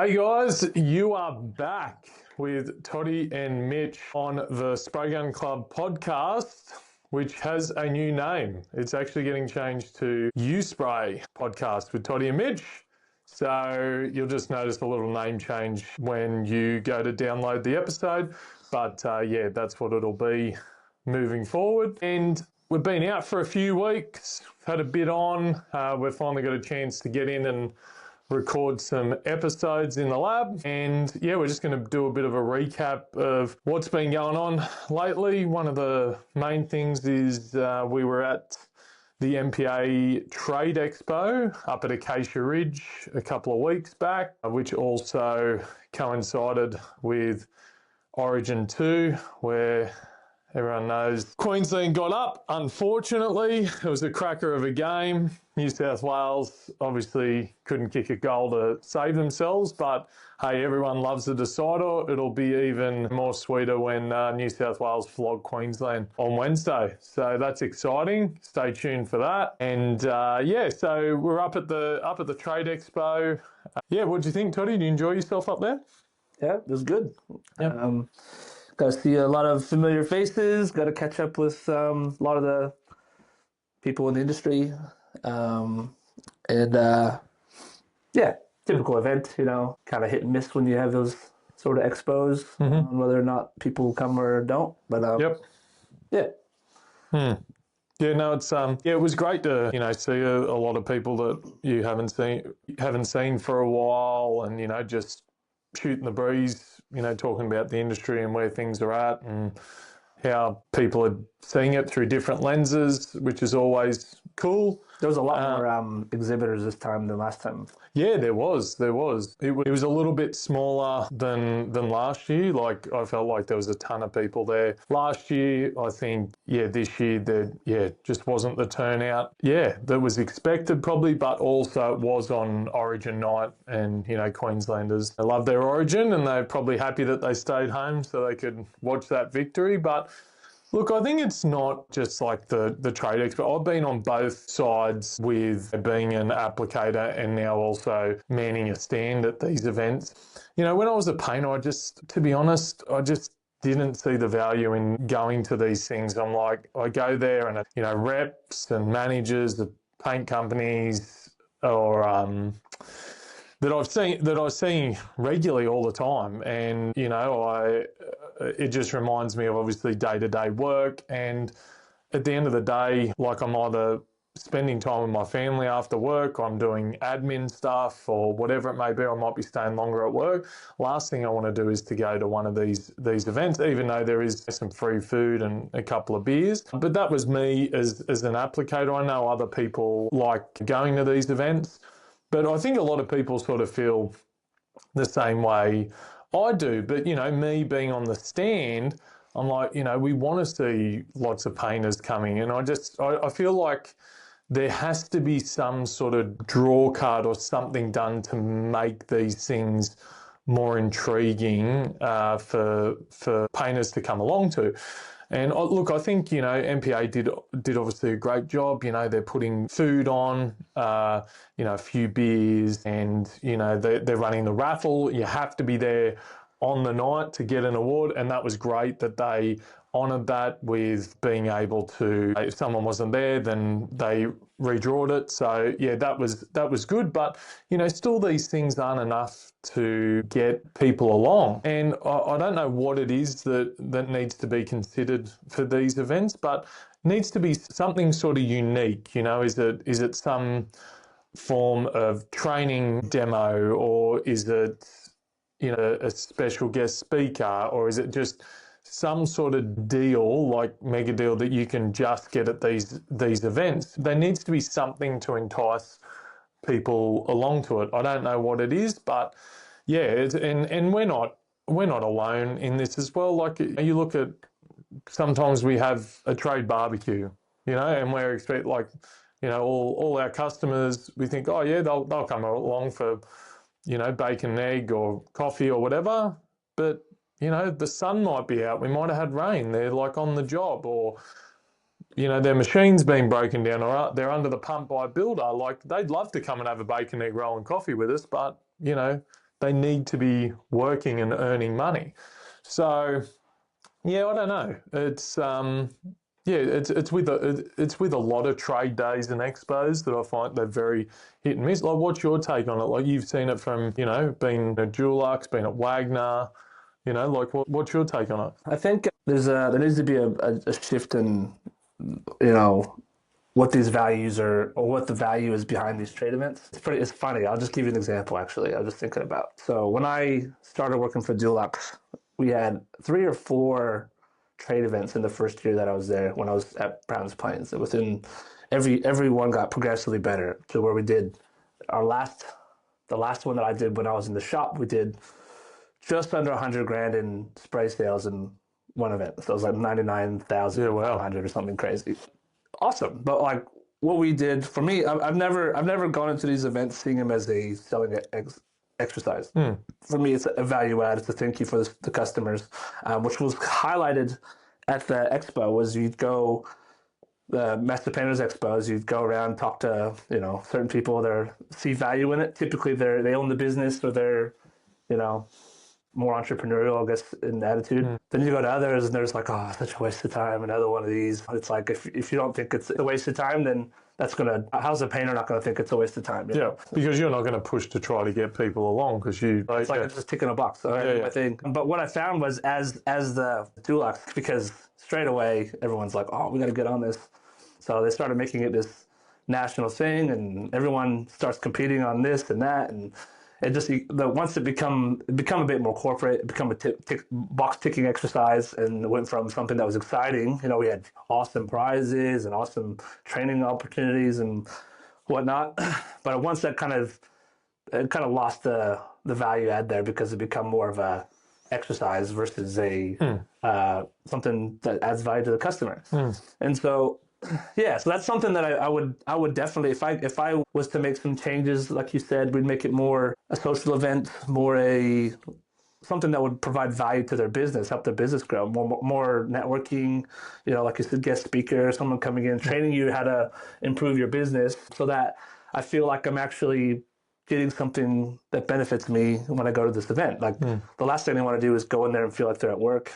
Hey guys, you are back with Toddy and Mitch on the Spray Gun Club podcast, which has a new name. It's actually getting changed to You Spray podcast with Toddy and Mitch. So you'll just notice a little name change when you go to download the episode. But yeah, that's what it'll be moving forward. And we've been out for a few weeks, had a bit on. We've finally got a chance to get in and record some episodes in the lab, and yeah, we're just going to do a bit of a recap of what's been going on lately. One of the main things is we were at the MPA Trade Expo up at Acacia Ridge a couple of weeks back, which also coincided with Origin 2, where everyone knows Queensland got up. Unfortunately, it was a cracker of a game. New South Wales obviously couldn't kick a goal to save themselves, but hey, everyone loves a decider. It'll be even more sweeter when New South Wales flog Queensland on Wednesday. So that's exciting. Stay tuned for that. And yeah, so we're up at the Trade Expo. Yeah, what do you think, Toddy? Did you enjoy yourself up there? Yeah, it was good. Yep. Got to see a lot of familiar faces. Got to catch up with a lot of the people in the industry. Yeah, typical event, kind of hit and miss when you have those sort of expos, whether or not people come or don't. But Yep. yeah. Yeah, no, it's yeah, it was great to see a lot of people that you haven't seen for a while, and just shooting the breeze, talking about the industry and where things are at and how people are seeing it through different lenses, which is always cool. There was a lot more exhibitors this time than last time. Yeah, there was. It was a little bit smaller than last year. Like, I felt like there was a ton of people there. Last year, I think, this year, there, just wasn't the turnout, that was expected probably, but also it was on Origin night, and, Queenslanders, they love their Origin, and they're probably happy that they stayed home so they could watch that victory. But look, I think it's not just like the trade expo. I've been on both sides with being an applicator and now also manning a stand at these events. When I was a painter, to be honest, I just didn't see the value in going to these things. I'm like, I go there and, reps and managers of paint companies or that I've seen regularly all the time, and it just reminds me of obviously day-to-day work. And at the end of the day, like, I'm either spending time with my family after work, I'm doing admin stuff or whatever it may be, I might be staying longer at work. Last thing I want to do is to go to one of these events, even though there is some free food and a couple of beers. But that was me as an applicator. I know other people like going to these events, but I think a lot of people sort of feel the same way I do. But, me being on the stand, I'm like, we want to see lots of painters coming. And I feel like there has to be some sort of draw card or something done to make these things more intriguing for painters to come along to. And look, I think, MPA did obviously a great job. They're putting food on, a few beers, and, they're running the raffle. You have to be there on the night to get an award. And that was great that they honoured that with being able to, if someone wasn't there, then they redrawed it. So yeah, that was good. But, still these things aren't enough to get people along. And I don't know what it is that needs to be considered for these events, but needs to be something sort of unique. Is it some form of training demo, or is it, a special guest speaker, or is it just some sort of deal, like mega deal, that you can just get at these events? There needs to be something to entice people along to it. I don't know what it is, but yeah, and we're not alone in this as well. Like, you look at, sometimes we have a trade barbecue, and we're expect, like, all our customers, we think, oh yeah, they'll come along for, bacon and egg or coffee or whatever, but the sun might be out, we might have had rain, they're like on the job, or their machine's been broken down, or they're under the pump by a builder. Like, they'd love to come and have a bacon, egg roll and coffee with us, but they need to be working and earning money. So yeah, I don't know. It's it's with a lot of trade days and expos that I find they're very hit and miss. Like, what's your take on it? Like, you've seen it from, being at Dulux, being at Wagner, like what's your take on it? I think there needs to be a shift in, you know, what these values are, or what the value is behind these trade events. It's funny. I'll just give you an example. Actually, I was just thinking about. So when I started working for Dulux, we had 3 or 4 trade events in the first year that I was there. When I was at Browns Plains, within every one got progressively better to where we did the last one that I did when I was in the shop. We did just under 100 grand in spray sales in one event. So it was like 99,000 or something crazy. Awesome. But like what we did for me, I've never gone into these events seeing them as a selling exercise. For me, it's a value add. It's a thank you for the customers, which was highlighted at the expo. Was you'd go the Master Painters Expos, you'd go around, talk to certain people that see value in it. Typically, they own the business, or they're more entrepreneurial, I guess, in attitude. Then you go to others, and there's like, oh, such a waste of time. Another one of these. It's like if you don't think it's a waste of time, then how's a painter not gonna think it's a waste of time? Yeah, because you're not going to push to try to get people along because it's like it's just ticking a box. My thing. But what I found was as the Dulux, because straight away everyone's like, oh, we got to get on this. So they started making it this national thing, and everyone starts competing on this and that, and it just once it become a bit more corporate, it become a box ticking exercise, and it went from something that was exciting. We had awesome prizes and awesome training opportunities and whatnot. But once that kind of lost the value add there, because it become more of a exercise versus a something that adds value to the customer. And so yeah, so that's something that I would definitely, if I was to make some changes, like you said, we'd make it more a social event, more something that would provide value to their business, help their business grow, more networking, like you said, guest speaker, someone coming in, training you how to improve your business, so that I feel like I'm actually getting something that benefits me when I go to this event. Like the last thing I want to do is go in there and feel like they're at work.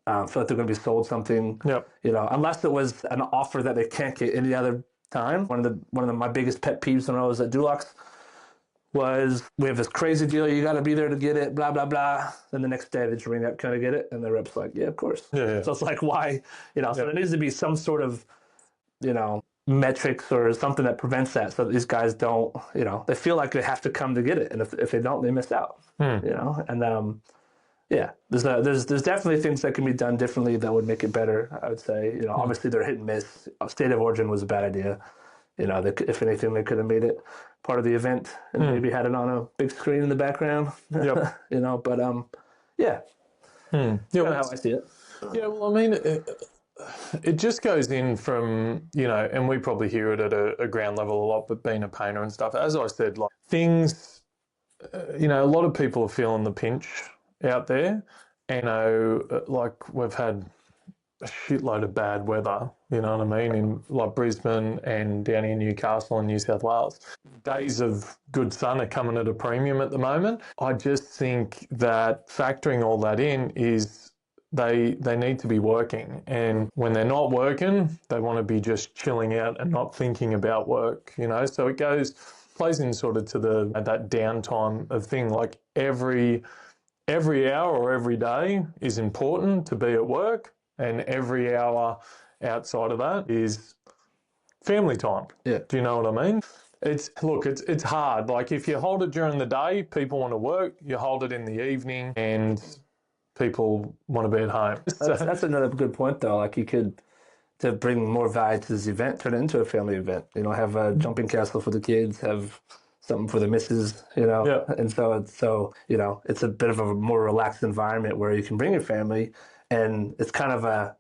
Feel like they're going to be sold something, unless it was an offer that they can't get any other time. One of my biggest pet peeves when I was at Dulux was, we have this crazy deal, you got to be there to get it, blah, blah, blah. Then the next day they just ring up, can I get it? And the rep's like, yeah, of course. Yeah. So it's like, why? So there needs to be some sort of, metrics or something that prevents that, so that these guys don't, they feel like they have to come to get it. And if they don't, they miss out, and yeah, there's definitely things that can be done differently that would make it better, I would say. Obviously they're hit and miss. State of origin was a bad idea. If anything, they could have made it part of the event and maybe had it on a big screen in the background. But yeah. Yeah, how I see it. Yeah, well, I mean, it just goes in from, and we probably hear it at a ground level a lot, but being a painter and stuff, as I said, like things, a lot of people are feeling the pinch out there. Like we've had a shitload of bad weather, you know what I mean, in like Brisbane and down in Newcastle and New South Wales. Days of good sun are coming at a premium at the moment. I just think that factoring all that in is they need to be working, and when they're not working, they want to be just chilling out and not thinking about work, so it plays in sort of to that downtime of thing. Like every hour or every day is important to be at work, and every hour outside of that is family time. Yeah. Do you know what I mean? It's hard. Like if you hold it during the day, people want to work. You hold it in the evening and people want to be at home. That's another good point though. Like you could, to bring more value to this event, turn it into a family event. Have a jumping castle for the kids, have something for the missus, and so it's a bit of a more relaxed environment where you can bring your family, and it's kind of a,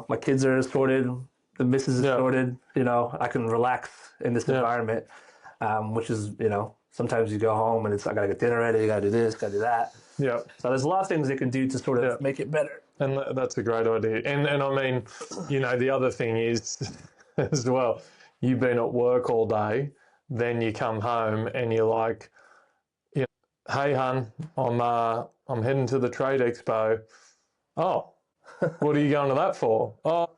my kids are sorted, the missus is sorted, I can relax in this environment, which is, sometimes you go home and it's, I gotta get dinner ready, I gotta do this, gotta do that. Yeah. So there's a lot of things they can do to sort of make it better. And that's a great idea. And I mean, the other thing is as well, you've been at work all day, then you come home and you're like, hey, hun, I'm heading to the trade expo. Oh, what are you going to that for? Oh,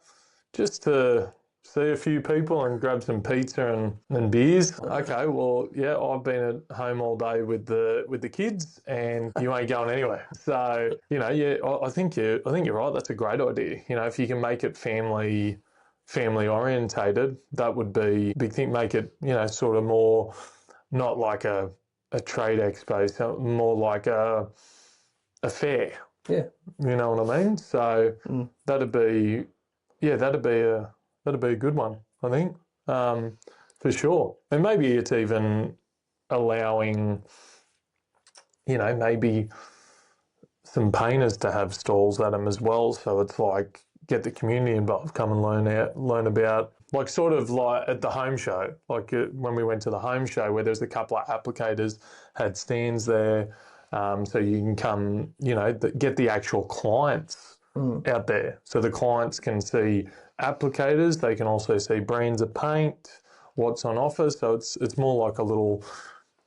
just to see a few people and grab some pizza and beers. Okay, well, yeah, I've been at home all day with the kids, and you ain't going anywhere. So, yeah, I think you're right. That's a great idea. If you can make it family orientated, that would be a big thing. Make it, sort of more not like a trade expo, so more like a fair. Yeah. You know what I mean? So that'd be, yeah, that'd be a good one, I think, for sure. And maybe it's even allowing, maybe some painters to have stalls at them as well. So it's like get the community involved, come and learn about, like sort of like at the home show, like when we went to the home show where there's a couple of applicators had stands there. So you can come, get the actual clients out there. So the clients can see applicators. They can also see brands of paint, what's on offer. So it's more like a little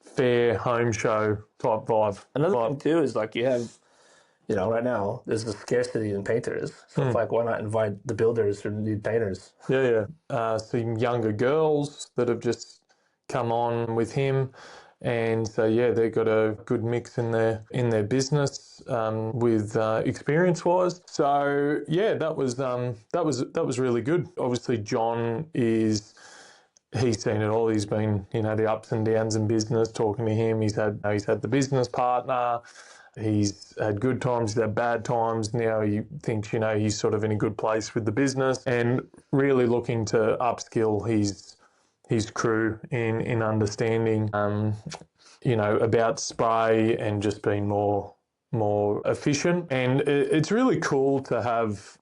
fair home show type vibe. Another thing too is like you have, right now there's the scarcity in painters. So it's like, why not invite the builders who need painters? Yeah. Some younger girls that have just come on with him. And so yeah, they've got a good mix in their business with experience wise. So yeah, that was really good. Obviously, John he's seen it all. He's been the ups and downs in business. Talking to him, he's had the business partner. He's had good times, he's had bad times. Now he thinks, he's sort of in a good place with the business and really looking to upskill his crew in understanding, about spray and just being more efficient. And it's really cool to have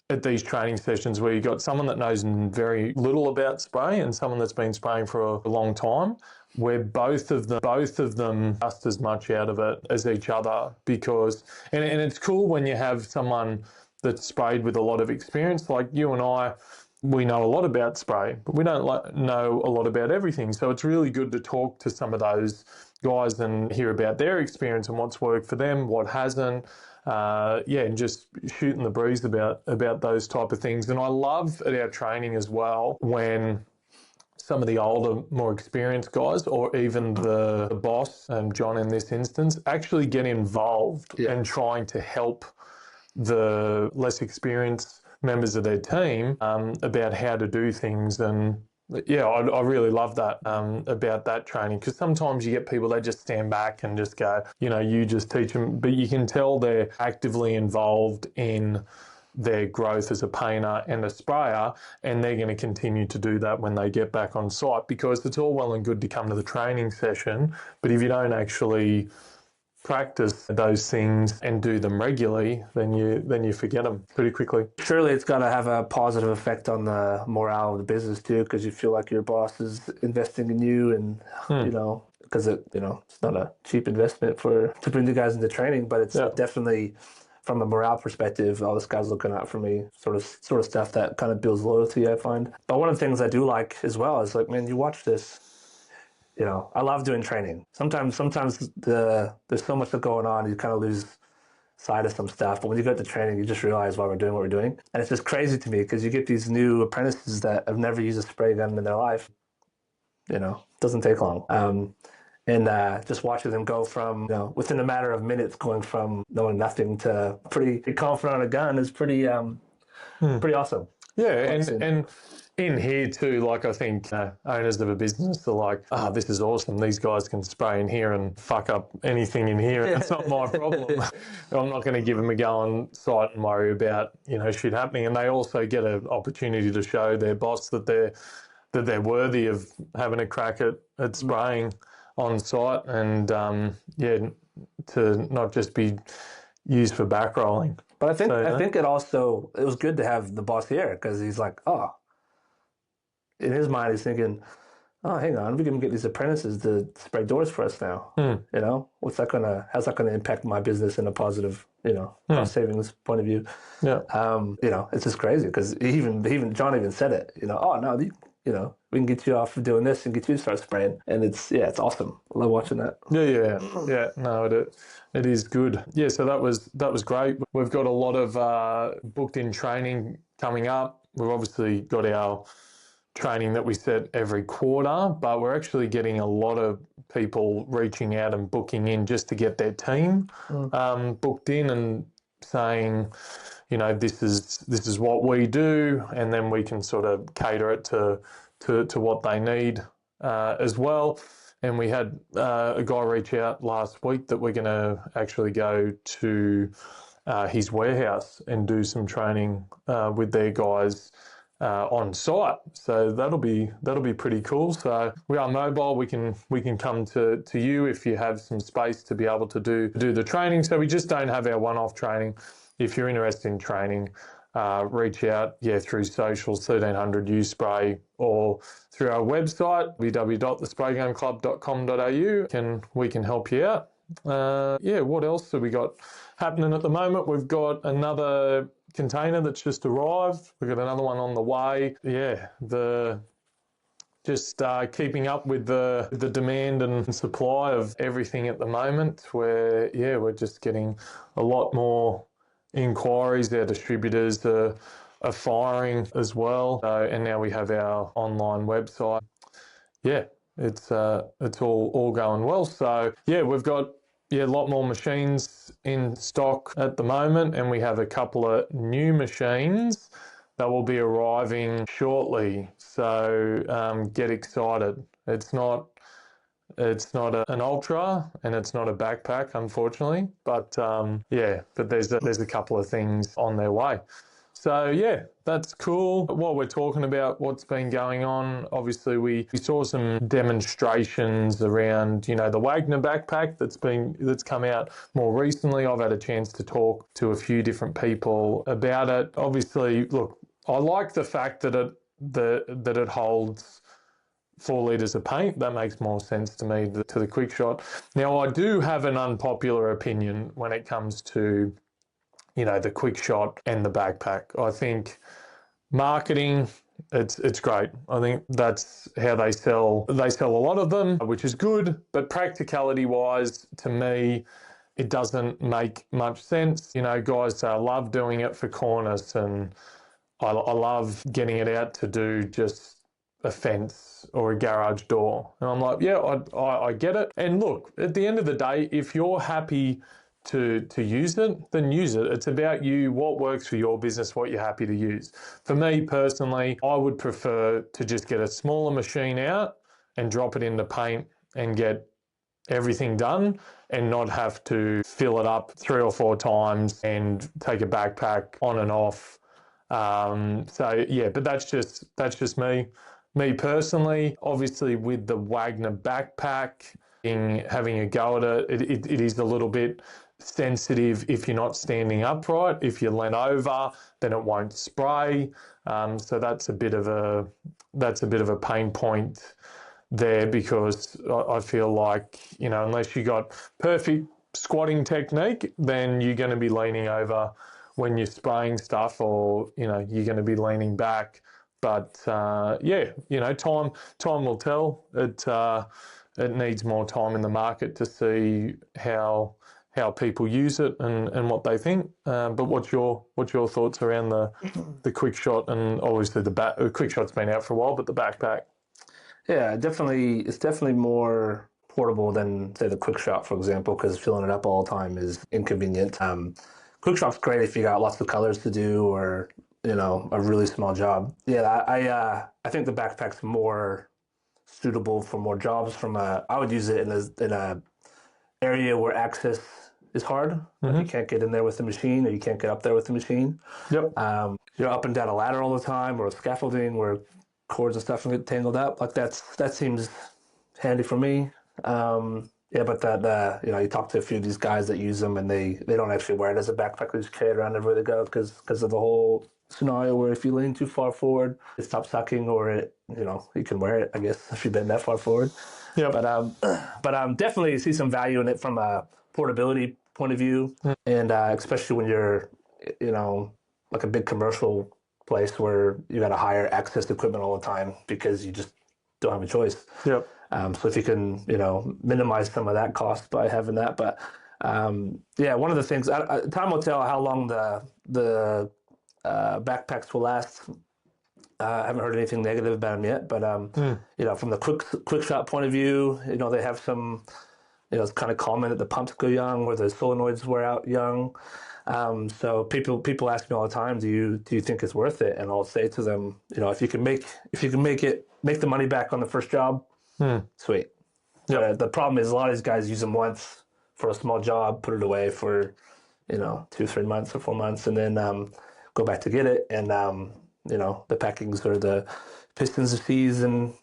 at these training sessions where you've got someone that knows very little about spray and someone that's been spraying for a long time, where both of them just as much out of it as each other. Because and it's cool when you have someone that's sprayed with a lot of experience, like you and I. We know a lot about spray, but we don't know a lot about everything. So it's really good to talk to some of those guys and hear about their experience and what's worked for them, what hasn't. And just shooting the breeze about those type of things. And I love at our training as well when some of the older, more experienced guys, or even the boss, John in this instance, actually get involved and trying to help the less experienced members of their team about how to do things. And yeah, I really love that about that training, because sometimes you get people that just stand back and just go, you just teach them, but you can tell they're actively involved in their growth as a painter and a sprayer, and they're going to continue to do that when they get back on site, because it's all well and good to come to the training session, but if you don't actually practice those things and do them regularly, then you forget them pretty quickly. Surely it's got to have a positive effect on the morale of the business too, because you feel like your boss is investing in you, and because it's not a cheap investment to bring the guys into training, but it's definitely from a morale perspective. Oh, this guy's looking out for me, sort of stuff that kind of builds loyalty, I find. But one of the things I do like as well is like, man, you watch this. I love doing training. Sometimes there's so much going on, you kind of lose sight of some stuff. But when you go to training, you just realize why we're doing what we're doing. And it's just crazy to me because you get these new apprentices that have never used a spray gun in their life. It doesn't take long. And just watching them go from, within a matter of minutes, going from knowing nothing to pretty confident on a gun is pretty awesome. Yeah, and in here too, like I think owners of a business are like, this is awesome. These guys can spray in here and fuck up anything in here. It's not my problem. I'm not going to give them a go on site and worry about shit happening. And they also get an opportunity to show their boss that they're worthy of having a crack at spraying on site, and to not just be used for back rolling. But I think it was good to have the boss here, because he's like, in his mind, he's thinking, hang on, we can get these apprentices to spray doors for us now. How's that gonna impact my business in a positive, cost savings point of view? Yeah. It's just crazy because even John even said it. No, we can get you off of doing this and get you to start spraying. And it's awesome. I love watching that. Yeah. No, it is good. Yeah, so that was great. We've got a lot of booked in training coming up. We've obviously got our training that we set every quarter, but we're actually getting a lot of people reaching out and booking in just to get their team booked in and saying, this is what we do, and then we can sort of cater it to what they need as well. And we had a guy reach out last week that we're going to actually go to his warehouse and do some training with their guys on site. So that'll be pretty cool. So we are mobile. We can come to you if you have some space to be able to do the training. So we just don't have our one-off training. If you're interested in training, reach out through socials 1300 U-Spray or through our website www.thespraygunclub.com.au. We can help you out. What else have we got happening at the moment? We've got another container that's just arrived. We've got another one on the way. Just keeping up with the demand and supply of everything at the moment, where we're just getting a lot more inquiries. Our distributors are firing as well, and now we have our online website. It's all going well. So we've got a lot more machines in stock at the moment, and we have a couple of new machines that will be arriving shortly. So get excited. It's not an ultra, and it's not a backpack, unfortunately. But but there's a couple of things on their way. So that's cool. While we're talking about what's been going on, obviously we saw some demonstrations around the Wagner backpack that's come out more recently. I've had a chance to talk to a few different people about it. Obviously, look, I like the fact that it holds 4 litres of paint. That makes more sense to me to the Quickshot. Now, I do have an unpopular opinion when it comes to the Quickshot and the backpack. I think marketing, it's great. I think that's how they sell a lot of them, which is good. But practicality wise, to me, it doesn't make much sense. Guys say I love doing it for cornice, and I love getting it out to do just a fence or a garage door. And I'm like, I get it. And look, at the end of the day, if you're happy to use it, then use it. It's about you, what works for your business, what you're happy to use. For me personally, I would prefer to just get a smaller machine out and drop it into paint and get everything done, and not have to fill it up 3 or 4 times and take a backpack on and off. But that's just me personally. Obviously, with the Wagner backpack, having a go at it is a little bit sensitive if you're not standing upright. If you're leant over, then it won't spray. So that's a bit of a pain point there, because I feel like unless you got perfect squatting technique, then you're going to be leaning over when you're spraying stuff, or you're going to be leaning back. But time will tell. It needs more time in the market to see how people use it and what they think. But what's your thoughts around the Quickshot, and obviously the Quickshot's been out for a while, but the backpack? Yeah, definitely. It's definitely more portable than, say, the Quickshot, for example, because filling it up all the time is inconvenient. Quickshot's great if you got lots of colors to do, or a really small job. I think the backpack's more suitable for more jobs. I would use it in a area where access is hard. Mm-hmm. Like you can't get in there with the machine, or you can't get up there with the machine. Yep. You're up and down a ladder all the time, or scaffolding where cords and stuff can get tangled up. Like that seems handy for me. But you talk to a few of these guys that use them, and they don't actually wear it as a backpack. They just carry it around everywhere they go because of the whole scenario where if you lean too far forward, it stops sucking, or you can wear it, I guess, if you bend that far forward. Yeah. But definitely see some value in it from a portability point of view, and especially when you're like a big commercial place where you got to hire access equipment all the time because you just don't have a choice. Yep. So if you can, minimize some of that cost by having that, but one of the things, time will tell how long the backpacks will last. I haven't heard anything negative about them yet, but from the Quickshot point of view, they have some, it's kind of common that the pumps go young or the solenoids wear out young. So people ask me all the time, do you think it's worth it? And I'll say to them, if you can make the money back on the first job, sweet. Yep. The problem is a lot of these guys use them once for a small job, put it away for 2-3 months or 4 months, and then go back to get it, and the packings or the pistons seize and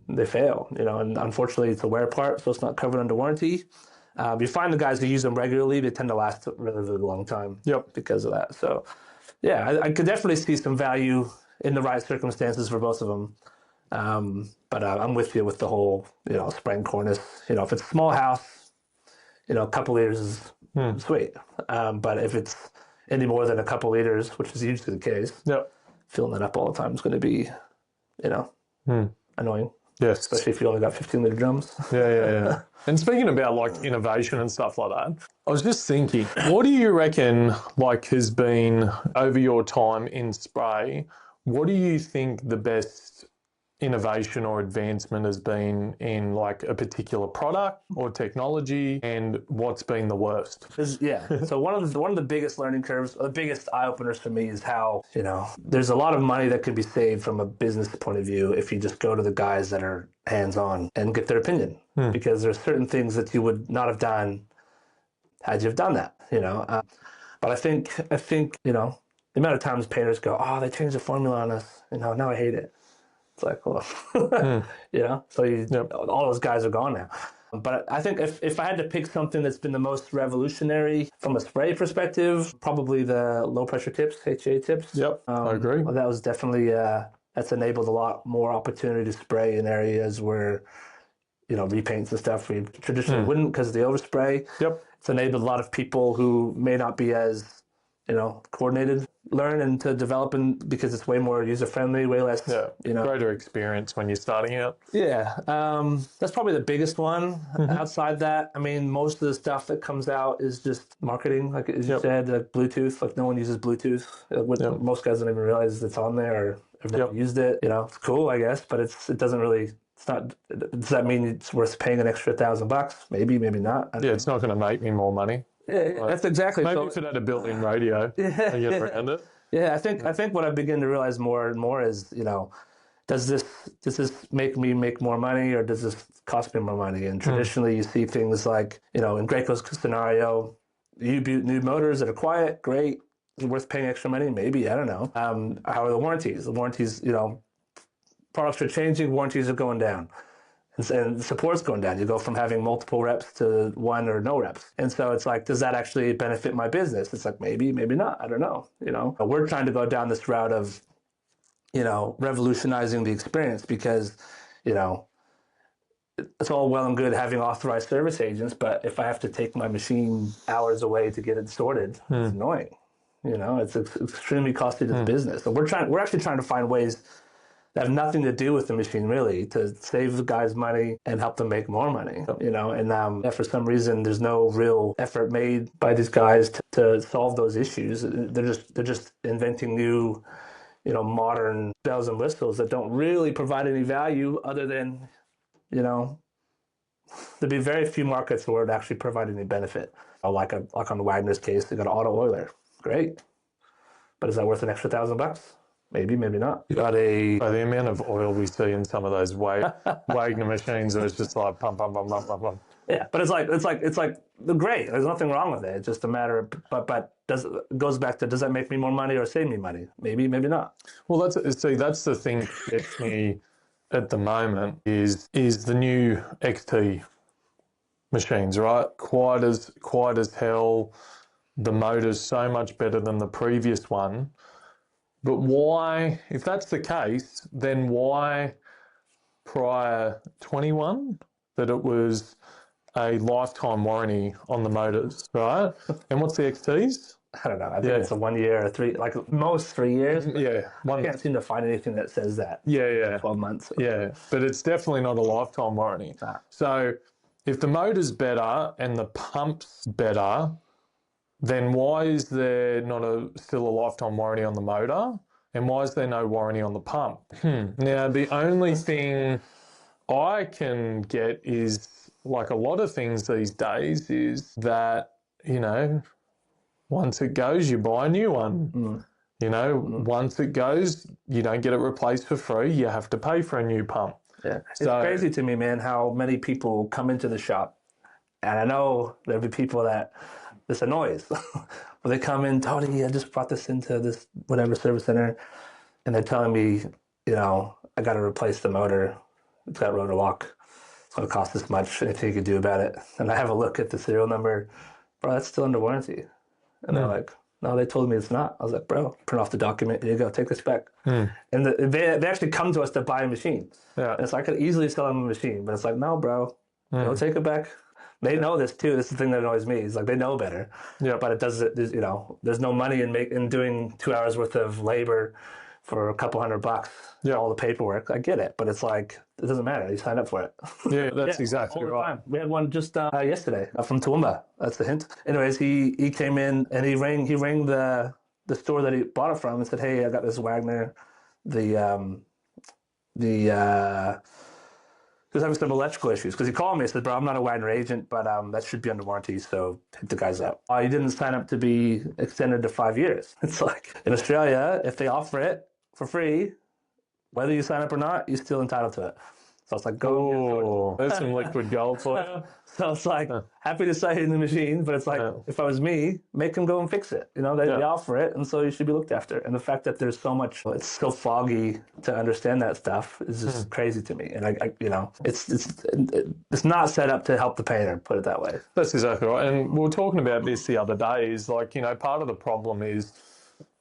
they fail. And unfortunately it's a wear part, so it's not covered under warranty. You find the guys who use them regularly, they tend to last a really long time. Yep. Because of that. So yeah, I could definitely see some value in the right circumstances for both of them. But I'm with you with the whole, spraying cornice. If it's a small house, a couple liters is sweet. But if it's any more than a couple liters, which is usually the case, filling that up all the time is going to be, annoying. Yes. Especially if you only got 15-liter drums. Yeah. And speaking about like innovation and stuff like that, I was just thinking, what do you reckon has been over your time in spray? What do you think the best innovation or advancement has been in like a particular product or technology, and what's been the worst? So one of the biggest learning curves, the biggest eye openers for me is how, there's a lot of money that can be saved from a business point of view if you just go to the guys that are hands-on and get their opinion, because there's certain things that you would not have done had you have done that, but I think the amount of times painters go, oh, they changed the formula on us, now I hate it. It's like, well, so all those guys are gone now. But I think if I had to pick something that's been the most revolutionary from a spray perspective, probably the low pressure tips, HA tips. Yep, I agree. That was definitely, that's enabled a lot more opportunity to spray in areas where, repaints and stuff we traditionally wouldn't because of the overspray. Yep. It's enabled a lot of people who may not be as, coordinated, learn and to develop, because it's way more user friendly, way less, greater experience when you're starting out. Yeah, that's probably the biggest one. Outside that, most of the stuff that comes out is just marketing, like as you said, like Bluetooth. Like no one uses Bluetooth. Most guys don't even realize it's on there or have never used it. It's cool, I guess, but it doesn't really. It's not. Does that mean it's worth paying an extra $1,000? Maybe not. It's not going to make me more money. Yeah, that's exactly. Maybe if it had a built-in radio, I get around it. Yeah, I think what I begin to realize more and more is, does this make me make more money or does this cost me more money? And traditionally, you see things like, in Graco's scenario, new motors that are quiet, great. Is it worth paying extra money? Maybe, I don't know. How are the warranties? The warranties, products are changing, warranties are going down. And support's going down. You go from having multiple reps to one or no reps. And so it's like, does that actually benefit my business? It's like, maybe not. I don't know. We're trying to go down this route of, revolutionizing the experience because, it's all well and good having authorized service agents, but if I have to take my machine hours away to get it sorted, it's annoying. It's extremely costly to the business. So we're actually trying to find ways that have nothing to do with the machine, really, to save the guys money and help them make more money, And for some reason, there's no real effort made by these guys to solve those issues. They're just inventing new, modern bells and whistles that don't really provide any value other than, there'd be very few markets where it actually provide any benefit. Like on the Wagner's case, they got an auto oiler, great, but is that worth an extra $1,000? Maybe not. The amount of oil we see in some of those Wagner machines, it's just like pump. Yeah, but it's like great. There's nothing wrong with it. It's just a matter of, but it goes back to, does that make me more money or save me money? Maybe not. Well, that's the thing that gets me at the moment is the new XT machines, right? Quiet as hell. The motor's so much better than the previous one. But why, if that's the case, then why prior 21 that it was a lifetime warranty on the motors, right? And what's the XTs? I don't know. I think it's a 1 year or 3, like most 3 years. Yeah. I can't seem to find anything that says that. Yeah. 12 months. Yeah. But it's definitely not a lifetime warranty. Nah. So if the motor's better and the pump's better, then why is there not still a lifetime warranty on the motor? And why is there no warranty on the pump? Now, the only thing I can get is, like a lot of things these days, is that, you know, once it goes, you buy a new one. You know, once it goes, you don't get it replaced for free. You have to pay for a new pump. Yeah. It's crazy to me, man, how many people come into the shop. And I know there'll be people that this annoys. But they come in, Tony, I just brought this into this whatever service center, and they're telling me, you know, I got to replace the motor. It's got rotor lock. It's going to cost this much. Anything you can do about it? And I have a look at the serial number. Bro, that's still under warranty. And they're like, no, they told me it's not. I was like, bro, print off the document. Here you go. Take this back. And they actually come to us to buy a machine. Yeah. And it's like, I could easily sell them a machine. But it's like, no, bro, don't take it back. They know this too. This is the thing that annoys me. It's like they know better. Yeah. But it doesn't. You know, there's no money in doing 2 hours worth of labor for a couple $100. Yeah. All the paperwork. I get it, but it's like it doesn't matter. You signed up for it. Yeah, that's exactly right. Time. We had one just yesterday from Toowoomba. That's the hint. Anyways, he came in and he rang the store that he bought it from and said, "Hey, I got this Wagner. He was having some electrical issues because he called me and said, bro, I'm not a Wagner agent, but that should be under warranty, so hit the guys up. He didn't sign up to be extended to 5 years. It's like in Australia, if they offer it for free, whether you sign up or not, you're still entitled to it. So it's like, go. There's some liquid gold for you. So it's like, happy to sell you the machine, but it's like, if I was me, make them go and fix it. You know, they offer it, and so you should be looked after. And the fact that there's so much, it's so foggy to understand that stuff is just crazy to me. And I you know, it's not set up to help the painter, put it that way. That's exactly right. And we were talking about this the other day, is like, you know, part of the problem is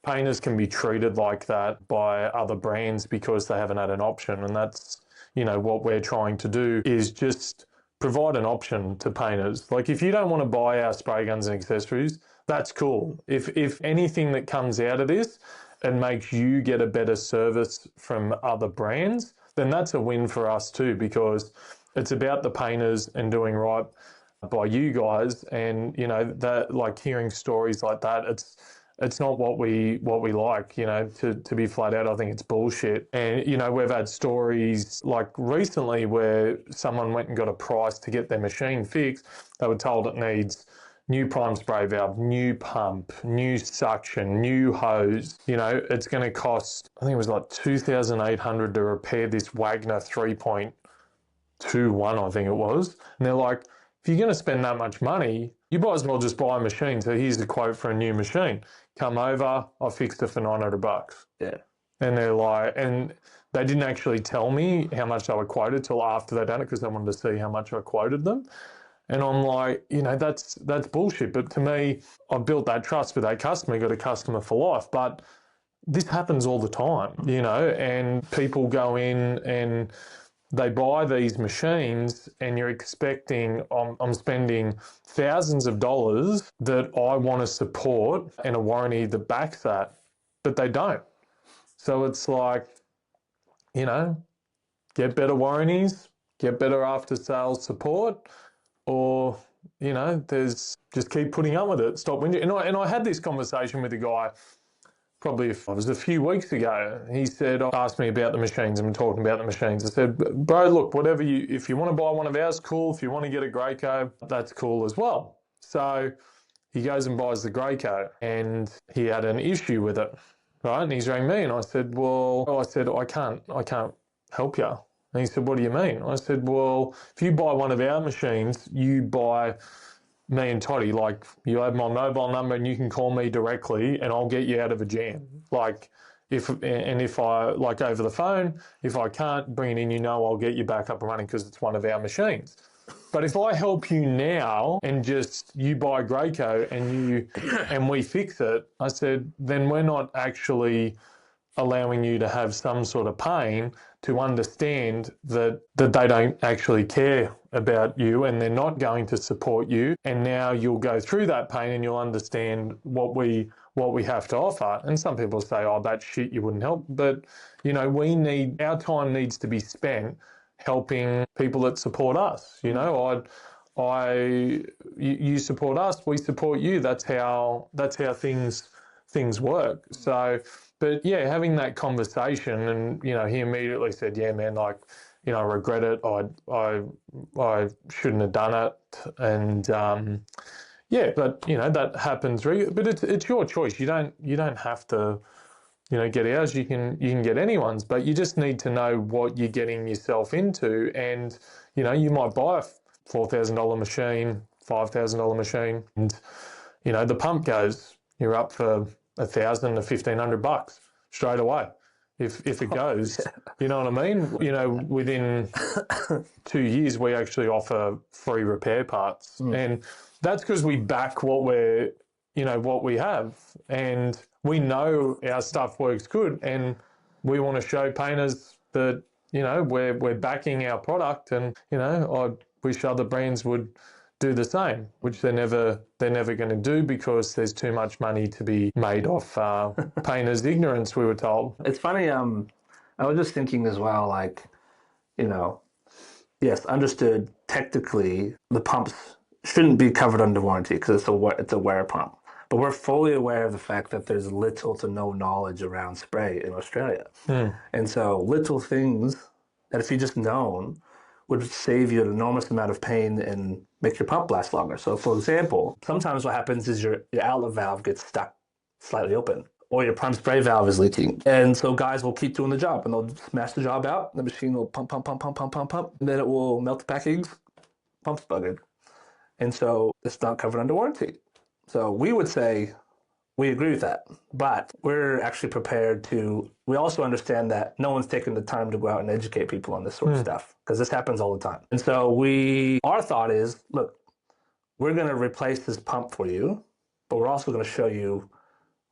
painters can be treated like that by other brands because they haven't had an option. And that's, you know, what we're trying to do is just provide an option to painters. Like, if you don't want to buy our spray guns and accessories, that's cool. If anything that comes out of this and makes you get a better service from other brands, then that's a win for us too, because it's about the painters and doing right by you guys. And, you know, that, like, hearing stories like that, it's not what we like, you know, to be flat out. I think it's bullshit. And, you know, we've had stories like recently where someone went and got a price to get their machine fixed. They were told it needs new prime spray valve, new pump, new suction, new hose. You know, it's going to cost, I think it was like $2,800 to repair this Wagner 3.21, I think it was. And they're like, if you're going to spend that much money, you might as well just buy a machine. So here's the quote for a new machine. Come over, I fixed it for $900. Yeah. And they're like, and they didn't actually tell me how much they were quoted till after they'd done it, because they wanted to see how much I quoted them. And I'm like, you know, that's bullshit. But to me, I've built that trust with that customer, got a customer for life. But this happens all the time, you know, and people go in and they buy these machines and you're expecting, I'm spending thousands of dollars that I want to support and a warranty that backs that, but they don't. So it's like, you know, get better warranties, get better after sales support, or, you know, just keep putting up with it. Stop whinging. And I had this conversation with a guy probably, it was a few weeks ago. He said, asked me about the machines and talking about the machines. I said, bro, look, whatever if you want to buy one of ours, cool. If you want to get a Graco, that's cool as well. So he goes and buys the Graco and he had an issue with it, right? And he's rang me and I said, I can't help you. And he said, what do you mean? I said, well, if you buy one of our machines, you buy me and Toddy, like, you have my mobile number and you can call me directly and I'll get you out of a jam. Like, if I, like, over the phone, if I can't bring it in, you know, I'll get you back up and running because it's one of our machines. But if I help you now and just you buy Graco and we fix it, I said, then we're not actually allowing you to have some sort of pain to understand that they don't actually care about you and they're not going to support you. And now you'll go through that pain and you'll understand what we have to offer. And some people say, oh, that shit, you wouldn't help. But, you know, our time needs to be spent helping people that support us. You know, you support us, we support you. That's how things work. So, but yeah, having that conversation, and you know, he immediately said, "Yeah, man, like, you know, I regret it. I shouldn't have done it." And yeah, but you know, that happens. But it's your choice. You don't have to, you know, get ours. You can get anyone's, but you just need to know what you're getting yourself into. And you know, you might buy a $4,000 machine, $5,000 machine, and you know, the pump goes. You're up for $1,000 to $1,500 straight away. If it goes, you know what I mean? You know, within 2 years, we actually offer free repair parts, and that's because we back what we have, and we know our stuff works good, and we want to show painters that, you know, we're backing our product, and you know, I wish other brands would do the same, which they're never going to do because there's too much money to be made off painters' ignorance, we were told. It's funny. I was just thinking as well, like, you know, yes, understood. Technically, the pumps shouldn't be covered under warranty because it's a wear pump. But we're fully aware of the fact that there's little to no knowledge around spray in Australia, and so little things that if you just known would save you an enormous amount of pain and make your pump last longer. So, for example, sometimes what happens is your outlet valve gets stuck slightly open, or your pump spray valve is leaking. And so guys will keep doing the job, and they'll smash the job out. The machine will pump, pump, pump, pump, pump, pump, pump. And then it will melt the packings, pump's buggered. And so it's not covered under warranty. So we would say, we agree with that, but we're actually prepared to. We also understand that no one's taking the time to go out and educate people on this sort of stuff because this happens all the time. And so our thought is, look, we're going to replace this pump for you, but we're also going to show you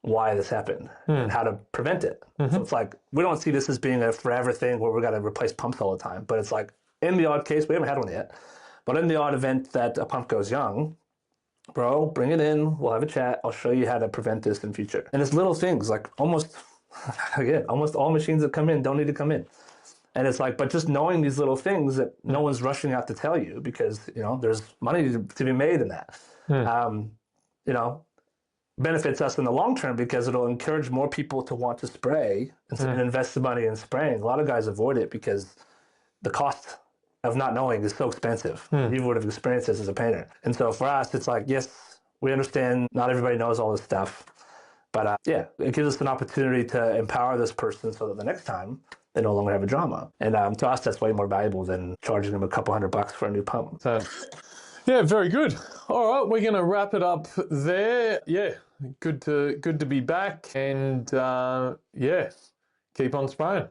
why this happened and how to prevent it. So it's like, we don't see this as being a forever thing where we're going to replace pumps all the time, but it's like, in the odd case, we haven't had one yet, but in the odd event that a pump goes young, bro, bring it in. We'll have a chat. I'll show you how to prevent this in future. And it's little things, like almost all machines that come in don't need to come in. And it's like, but just knowing these little things that no one's rushing out to tell you because, you know, there's money to be made in that. You know, benefits us in the long term because it'll encourage more people to want to spray and invest the money in spraying. A lot of guys avoid it because the cost of not knowing is so expensive. You would have experienced this as a painter. And so for us, it's like, yes, we understand not everybody knows all this stuff, but yeah, it gives us an opportunity to empower this person so that the next time they no longer have a drama. And to us, that's way more valuable than charging them a couple $100 for a new pump. So, yeah, very good. All right, we're going to wrap it up there. Yeah, good to be back, and yeah, keep on spraying.